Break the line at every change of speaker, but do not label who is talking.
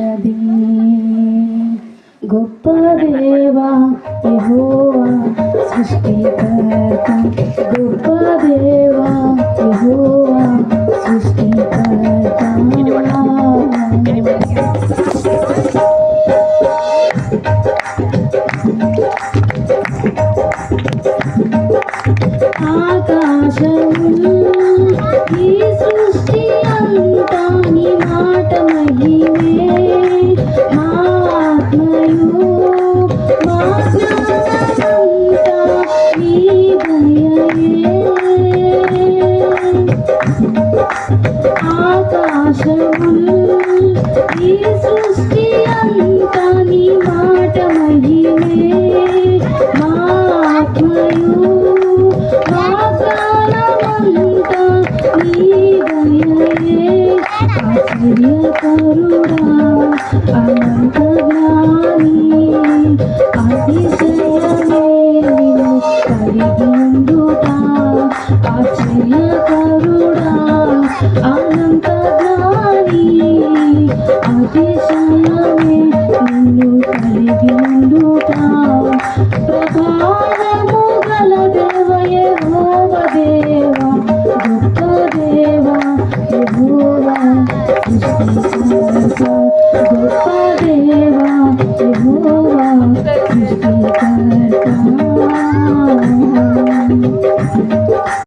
ఉన్నది. గొప్ప దేవా యెహోవా సృష్టికర్త, గొప్ప దేవా యెహోవా సృష్టికర్త. ఆకాశము ఈ సృష్టి అంతా నీ మాట మహిమే, మా ఆత్మయు మా జ్ఞానమంతా నీ దయయే. ఆకాశము ఈ సృష్టి అంతా నీ మాట మహిమే, మా ఆత్మయు మా ప్రాణమంతా నీ దయయే. ఆశ్చర్యకరుడా అనంత జ్ఞాని, అతిశయమే నిన్ను కలిగి ఉండుట. ఆశ్చర్యకరుడా